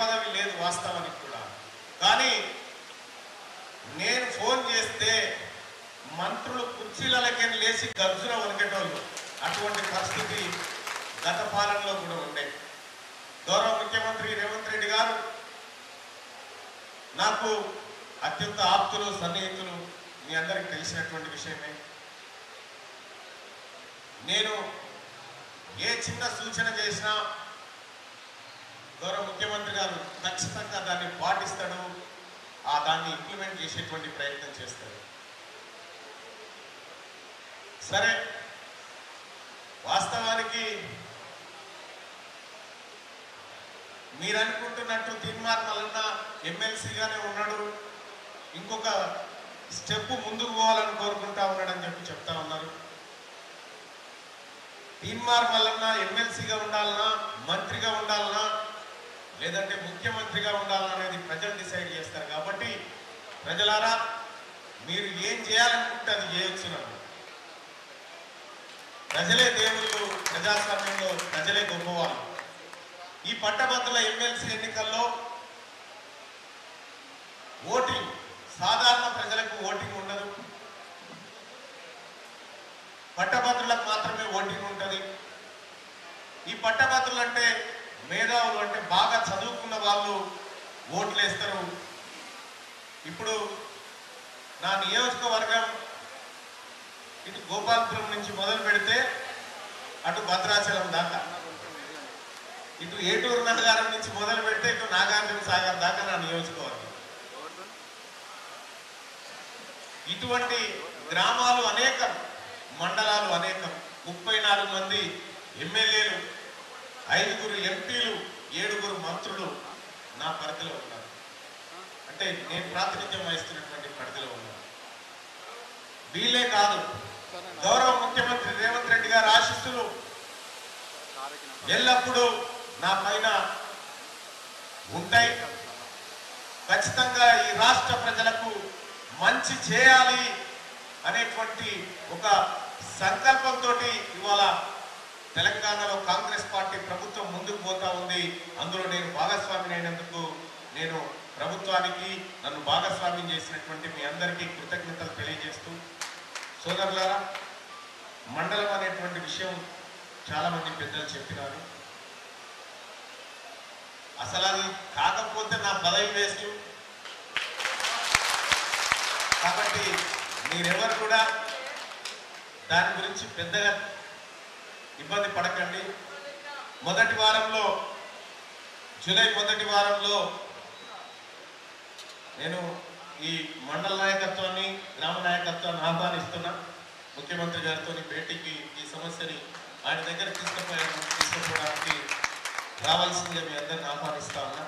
పదవి లేదు వాస్తవానికి కూడా. కానీ నేను ఫోన్ చేస్తే మంత్రులు కుర్చీలకే లేచి గర్జున వణికేటోళ్ళు. అటువంటి పరిస్థితి గత పాలనలో కూడా ఉండే. గౌరవ ముఖ్యమంత్రి రేవంత్ రెడ్డి గారు నాకు అత్యంత ఆప్తులు, సన్నిహితులు, మీ అందరికి తెలిసినటువంటి విషయమే. నేను ఏ చిన్న సూచన చేసినా గౌరవ ముఖ్యమంత్రి గారు ఖచ్చితంగా దాన్ని పాటిస్తాడు, దాన్ని ఇంప్లిమెంట్ చేసేటువంటి ప్రయత్నం చేస్తాడు. సరే, వాస్తవానికి మీరు అనుకుంటున్నట్టు తీన్మార్ మల్లన్న ఎమ్మెల్సీగానే ఉన్నాడు, ఇంకొక స్టెప్ ముందుకు పోవాలని కోరుకుంటా ఉన్నాడని చెప్తా ఉన్నారు. తీన్మార్ మల్లన్న ఎమ్మెల్సీగా ఉండాలన్నా, మంత్రిగా ఉండాలన్నా, లేదంటే ముఖ్యమంత్రిగా ఉండాలన్నా అనేది ప్రజలు డిసైడ్ చేస్తారు. కాబట్టి ప్రజలారా, మీరు ఏం చేయాలనుకుంటే అది చేయొచ్చు. ప్రజలే దేవుళ్ళు, ప్రజాస్వామ్యంలో ప్రజలే గొప్పవాళ్ళు. ఈ పట్టభద్రుల ఎమ్మెల్సీ ఎన్నికల్లో ఓటింగ్, సాధారణ ప్రజలకు ఓటింగ్ ఉండదు, పట్టభద్రులకు మాత్రమే ఓటింగ్ ఉంటుంది. ఈ పట్టభద్రులు అంటే మేధావులు, అంటే బాగా చదువుకున్న వాళ్ళు ఓట్లు వేస్తారు. ఇప్పుడు నా నియోజకవర్గం ఇటు గోపాలపురం నుంచి మొదలు పెడితే అటు భద్రాచలం దాకా, ఇటు ఏటూరు నగరం నుంచి మొదలు పెడితే ఇటు నాగార్జున సాగర్ దాకా నా నియోజకవర్గం. ఇటువంటి గ్రామాలు అనేకం, మండలాలు అనేకం. 34 మంది ఎమ్మెల్యేలు, 5 ఎంపీలు, 7 మంత్రులు నా పరిధిలో ఉన్నారు. అంటే నేను ప్రాతినిధ్యం వహిస్తున్నటువంటి పరిధిలో ఉన్నారు. వీళ్ళే కాదు, గౌరవ ముఖ్యమంత్రి రేవంత్ రెడ్డి గారి ఆశీస్సులు ఎల్లప్పుడూ నా పైన ఉంటాయి. ఖచ్చితంగా ఈ రాష్ట్ర ప్రజలకు మంచి చేయాలి అనేటువంటి ఒక సంకల్పంతో ఇవాళ తెలంగాణలో కాంగ్రెస్ పార్టీ ప్రభుత్వం ముందుకు పోతా ఉంది. అందులో నేను భాగస్వామిని అయినందుకు నేను ప్రభుత్వానికి, నన్ను భాగస్వామ్యం చేసినటువంటి మీ అందరికీ కృతజ్ఞతలు తెలియజేస్తూ, సోదరులారా, మండలం అనేటువంటి విషయం చాలా మంది పెద్దలు చెప్పినారు. అసలు అది కాకపోతే నా పదవి వేస్ట్. కాబట్టి మీరెవరు కూడా దాని గురించి పెద్దగా ఇబ్బంది పడకండి. మొదటి వారంలో, జూలై మొదటి వారంలో నేను ఈ మండల నాయకత్వాన్ని, గ్రామ నాయకత్వాన్ని ఆహ్వానిస్తున్నా. ముఖ్యమంత్రి గారితో భేటీకి ఈ సమస్యని ఆయన దగ్గర తీసుకుపోవడానికి రావాల్సిందిగా మీ అందరిని ఆహ్వానిస్తా ఉన్నా.